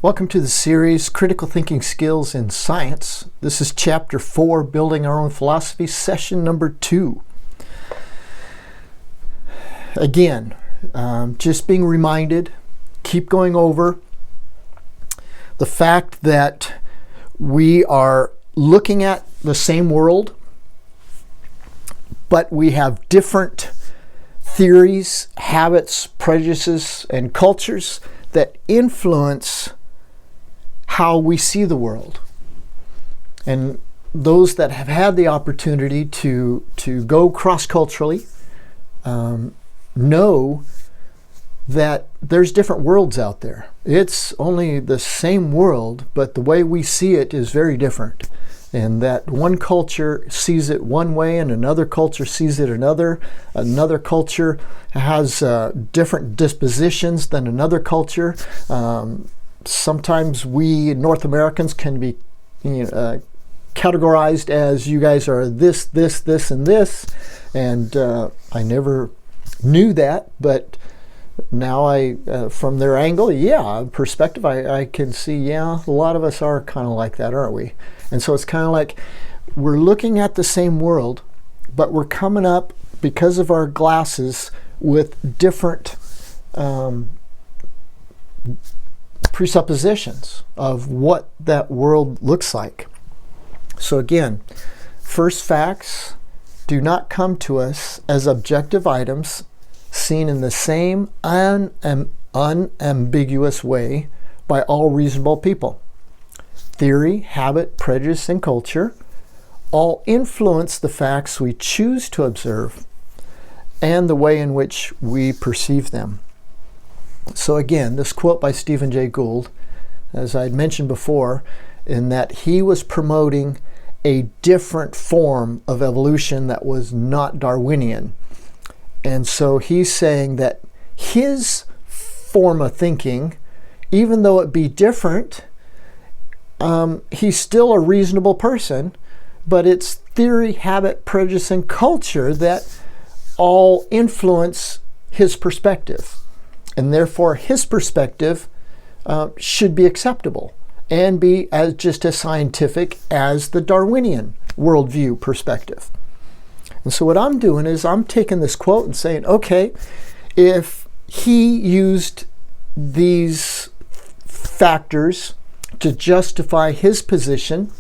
Welcome to the series, Critical Thinking Skills in Science. This is Chapter 4, Building Our Own Philosophy, Session number 2. Again, just being reminded, keep going over the fact that we are looking at the same world, but we have different theories, habits, prejudices, and cultures that influence how we see the world. And those that have had the opportunity to go cross-culturally know that there's different worlds out there. It's only the same world, but the way we see it is very different. And that one culture sees it one way and another culture sees it another. Another culture has different dispositions than another culture. Sometimes we North Americans can be categorized as you guys are this, and this. And I never knew that, but now from their angle, perspective, I can see, a lot of us are kind of like that, aren't we? And so it's kind of like we're looking at the same world, but we're coming up, because of our glasses, with different presuppositions of what that world looks like. So again, first, facts do not come to us as objective items seen in the same unambiguous way by all reasonable people. Theory, habit, prejudice, and culture all influence the facts we choose to observe and the way in which we perceive them. So again, this quote by Stephen Jay Gould, as I had mentioned before, in that he was promoting a different form of evolution that was not Darwinian. And so he's saying that his form of thinking, even though it be different, he's still a reasonable person, but it's theory, habit, prejudice, and culture that all influence his perspective. And therefore, his perspective should be acceptable and be just as scientific as the Darwinian worldview perspective. And so what I'm doing is I'm taking this quote and saying, okay, if he used these factors to justify his position,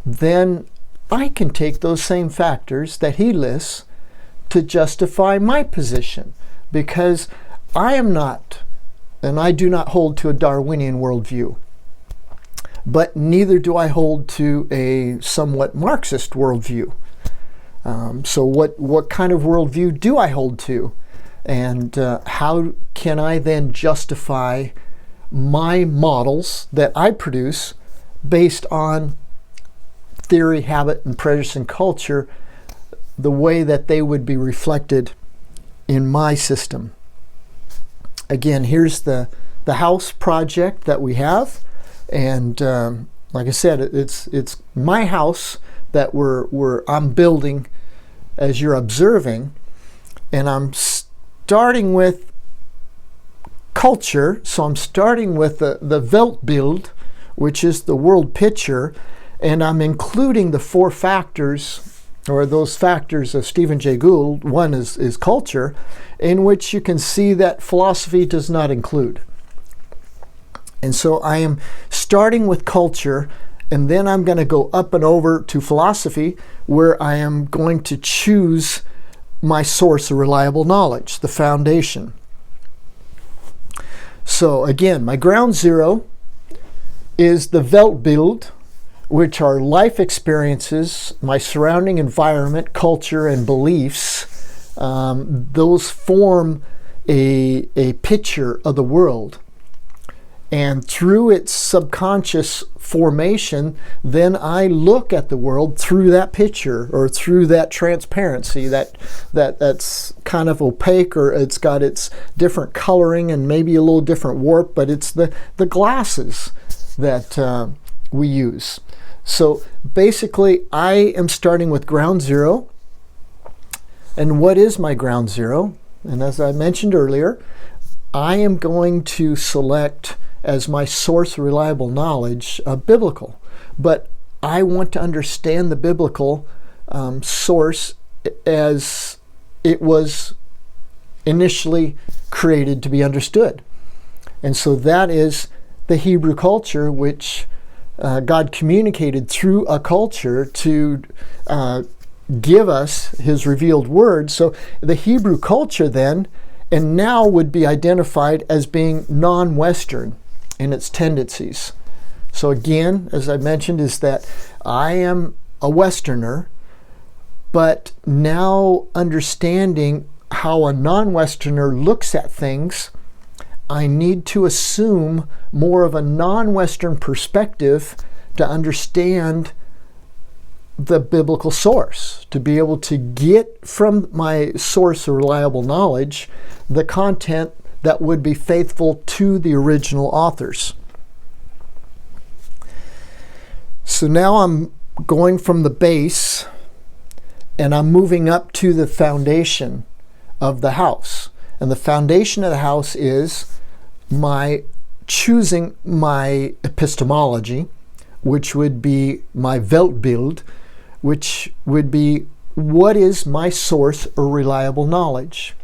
then I can take those same factors that he lists to justify my position, because I am not, and I do not hold to a Darwinian worldview, but neither do I hold to a somewhat Marxist worldview. So what kind of worldview do I hold to? And how can I then justify my models that I produce based on theory, habit, and prejudice and culture, the way that they would be reflected in my system? Again, here's the house project that we have, and like I said, it's my house that I'm building as you're observing, and I'm starting with culture. So I'm starting with the Weltbild, which is the world picture, and I'm including the four factors, or those factors of Stephen Jay Gould. One is culture, in which you can see that philosophy does not include. And so I am starting with culture, and then I'm going to go up and over to philosophy, where I am going to choose my source of reliable knowledge, the foundation. So again, my ground zero is the Weltbild, which are life experiences, my surrounding environment, culture, and beliefs. Those form a picture of the world. And through its subconscious formation, then I look at the world through that picture, or through that transparency that's kind of opaque, or it's got its different coloring and maybe a little different warp, but it's the glasses that we use. So basically, I am starting with ground zero. And what is my ground zero? And as I mentioned earlier, I am going to select as my source of reliable knowledge biblical. But I want to understand the biblical source as it was initially created to be understood. And so that is the Hebrew culture, which God communicated through a culture to give us his revealed word. So the Hebrew culture then, and now, would be identified as being non-Western in its tendencies. So again, as I mentioned, is that I am a Westerner, but now understanding how a non-Westerner looks at things, I need to assume more of a non-Western perspective to understand the biblical source, to be able to get from my source of reliable knowledge the content that would be faithful to the original authors. So now I'm going from the base and I'm moving up to the foundation of the house. And the foundation of the house is my choosing my epistemology, which would be my Weltbild, which would be what is my source or reliable knowledge.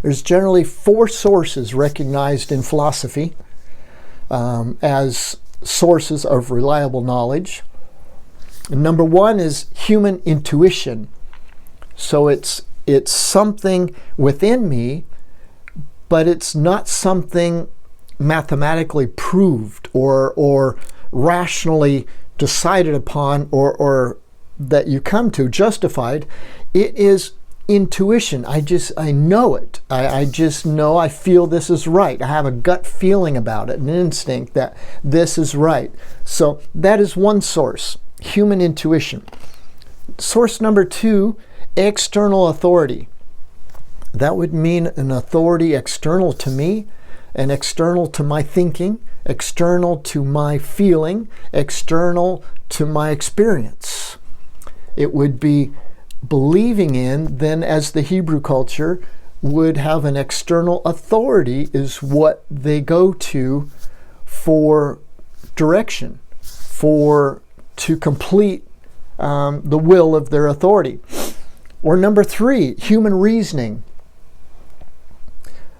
There's generally 4 sources recognized in philosophy as sources of reliable knowledge. And number 1 is human intuition. So it's something within me, but it's not something mathematically proved or rationally decided upon or that you come to justified. It is intuition. I know it. I just know, I feel this is right. I have a gut feeling about it, an instinct that this is right. So that is one source, human intuition. Source number 2, external authority. That would mean an authority external to me and external to my thinking, external to my feeling, external to my experience. It would be believing in, then, as the Hebrew culture would have an external authority, is what they go to for direction, to complete the will of their authority. Or number 3, human reasoning.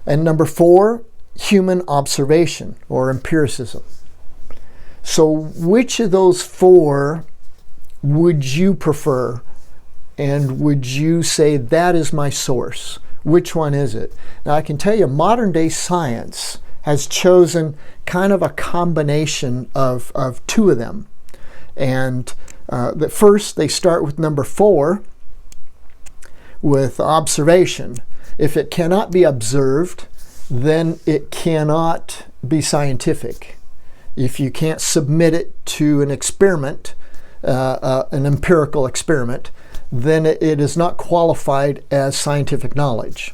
And number 4, human observation or empiricism. So which of those 4 would you prefer? And would you say that is my source? Which one is it? Now I can tell you modern day science has chosen kind of a combination of 2 of them. And first they start with number 4, with observation. If it cannot be observed, then it cannot be scientific. If you can't submit it to an experiment, an empirical experiment, then it is not qualified as scientific knowledge.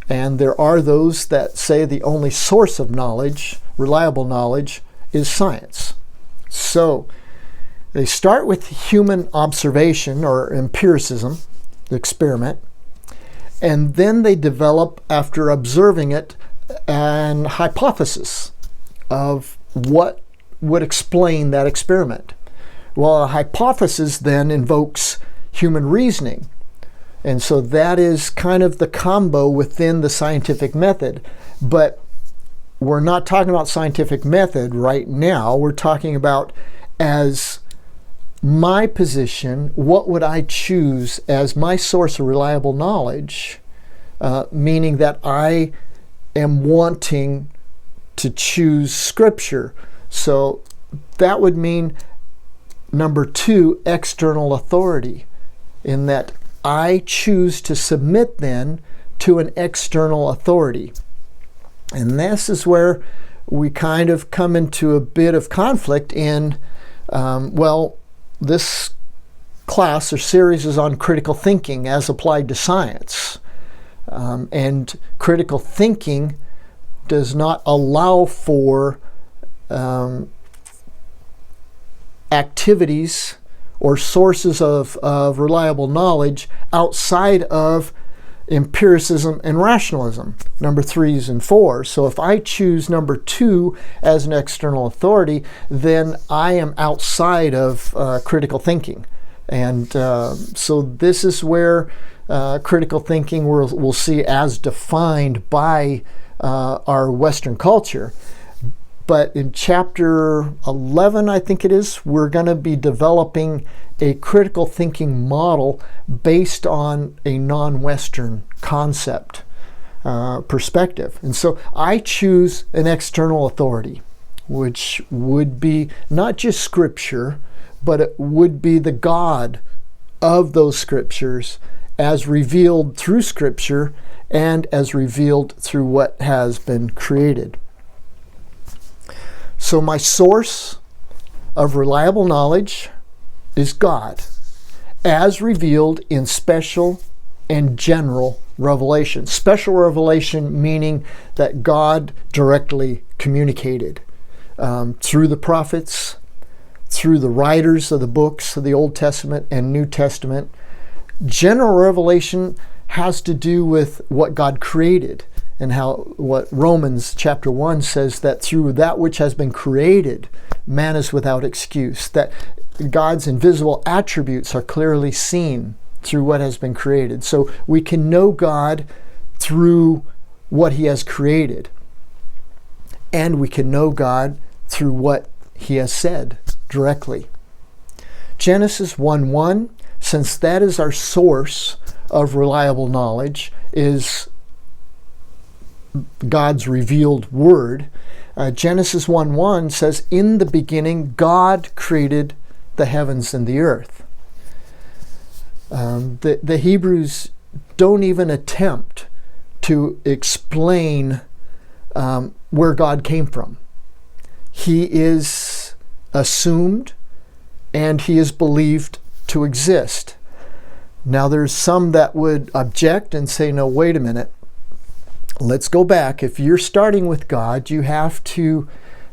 And there are those that say the only source of knowledge, reliable knowledge, is science. So they start with human observation or empiricism, the experiment, and then they develop, after observing it, an hypothesis of what would explain that experiment. Well, a hypothesis then invokes human reasoning. And so that is kind of the combo within the scientific method. But we're not talking about scientific method right now. We're talking about, as my position, what would I choose as my source of reliable knowledge, meaning that I am wanting to choose Scripture. So that would mean number 2, external authority, in that I choose to submit then to an external authority. And this is where we kind of come into a bit of conflict in, this class or series is on critical thinking as applied to science. And critical thinking does not allow for activities or sources of reliable knowledge outside of empiricism and rationalism, number 3s and 4s. So if I choose number 2 as an external authority, then I am outside of critical thinking. And so this is where critical thinking we'll see as defined by our Western culture. But in chapter 11, I think it is, we're going to be developing a critical thinking model based on a non-Western concept perspective. And so I choose an external authority, which would be not just Scripture, but it would be the God of those Scriptures as revealed through Scripture and as revealed through what has been created. So my source of reliable knowledge is God, as revealed in special and general revelation. Special revelation meaning that God directly communicated through the prophets, through the writers of the books of the Old Testament and New Testament. General revelation has to do with what God created, and what Romans chapter 1 says, that through that which has been created, man is without excuse. That God's invisible attributes are clearly seen through what has been created. So we can know God through what He has created. And we can know God through what He has said directly. Genesis 1:1, since that is our source of reliable knowledge, is God's revealed word. Genesis 1:1 says, in the beginning God created the heavens and the earth. The Hebrews don't even attempt to explain where God came from. He is assumed and He is believed to exist. Now there's some that would object and say, no, wait a minute. Let's go back. If you're starting with God, you have to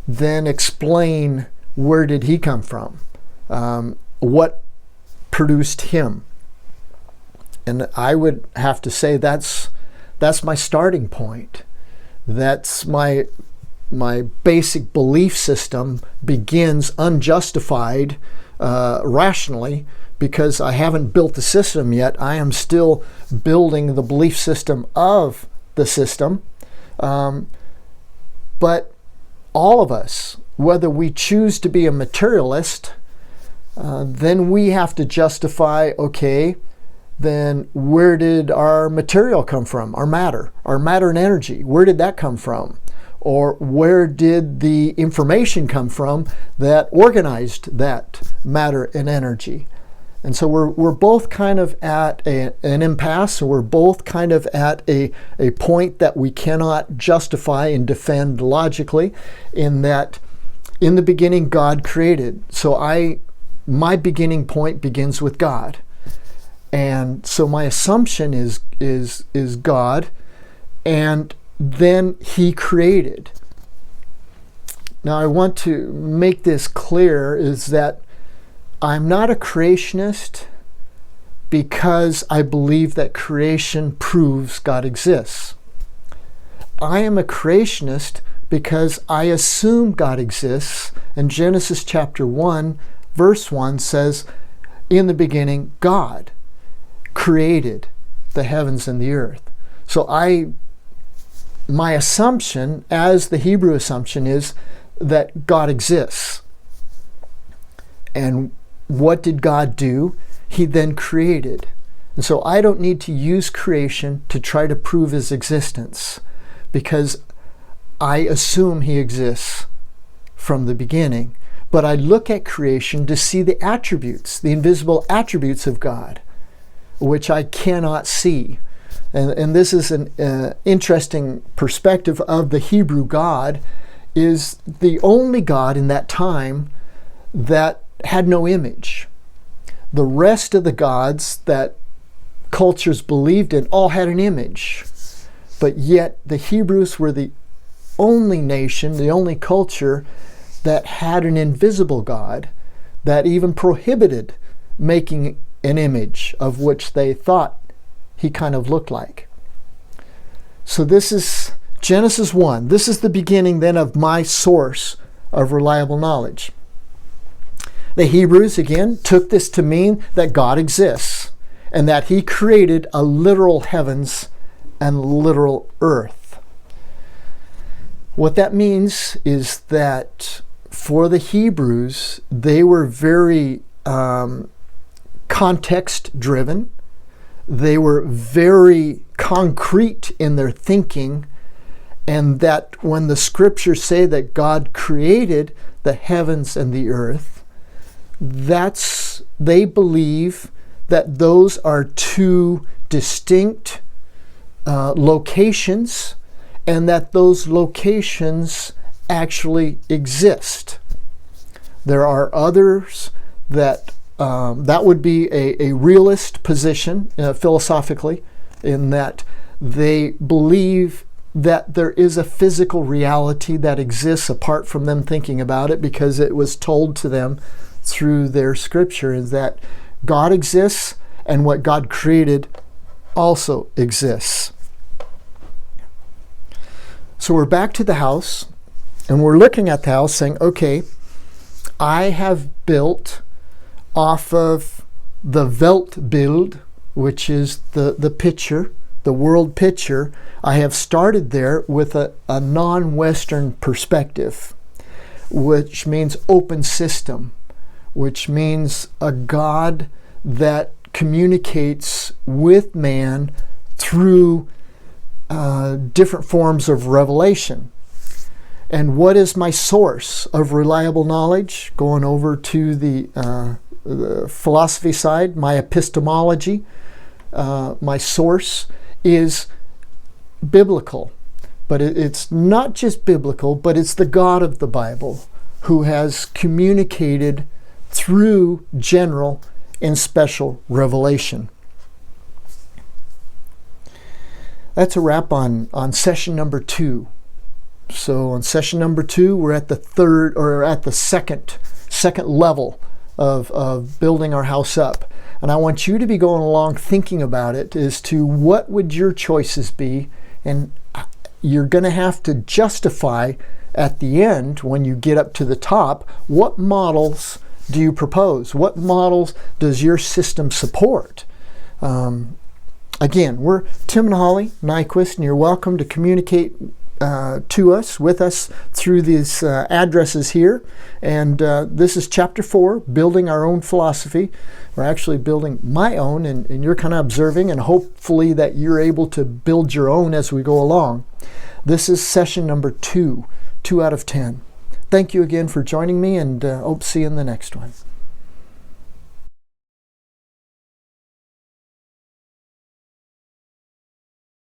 then explain, where did He come from? What produced Him? And I would have to say that's my starting point. That's my basic belief system begins unjustified rationally, because I haven't built the system yet. I am still building the belief system of the system. But all of us, whether we choose to be a materialist, then we have to justify, okay, then where did our material come from? Our matter and energy, where did that come from? Or where did the information come from that organized that matter and energy? And so we're both kind of at an impasse, and we're both kind of at a point that we cannot justify and defend logically, in that in the beginning God created. So my beginning point begins with God. And so my assumption is God, and then He created. Now I want to make this clear, is that I'm not a creationist because I believe that creation proves God exists. I am a creationist because I assume God exists, and Genesis chapter 1 verse 1 says, in the beginning God created the heavens and the earth. So my assumption, as the Hebrew assumption, is that God exists. And what did God do? He then created. And so I don't need to use creation to try to prove His existence, because I assume He exists from the beginning. But I look at creation to see the attributes, the invisible attributes of God, which I cannot see. And this is an interesting perspective of the Hebrew God, is the only God in that time that had no image. The rest of the gods that cultures believed in all had an image. But yet the Hebrews were the only nation, the only culture that had an invisible God, that even prohibited making an image of which they thought he kind of looked like. So this is Genesis 1. This is the beginning then of my source of reliable knowledge. The Hebrews, again, took this to mean that God exists and that he created a literal heavens and literal earth. What that means is that for the Hebrews, they were very context-driven. They were very concrete in their thinking, and that when the scriptures say that God created the heavens and the earth, they believe that those are two distinct locations, and that those locations actually exist. There are others that would be a realist position philosophically, in that they believe that there is a physical reality that exists apart from them thinking about it, because it was told to them through their scripture, is that God exists and what God created also exists. So we're back to the house, and we're looking at the house saying, okay, I have built off of the Weltbild, which is the picture, the world picture. I have started there with a non-Western perspective, which means open system, which means a God that communicates with man through different forms of revelation. And what is my source of reliable knowledge? Going over to the philosophy side, my epistemology, my source is biblical. But it's not just biblical, but it's the God of the Bible who has communicated through general and special revelation. That's a wrap on session number 2. So on session number 2, we're at the second level of building our house up. And I want you to be going along thinking about it as to what would your choices be, and you're going to have to justify at the end, when you get up to the top, what models do you propose? What models does your system support? Again, we're Tim and Holly Nyquist, and you're welcome to communicate with us through these addresses here. And this is chapter 4, building our own philosophy. We're actually building my own, and you're kind of observing, and hopefully that you're able to build your own as we go along. This is session number 2 out of 10. Thank you again for joining me, and hope to see you in the next one.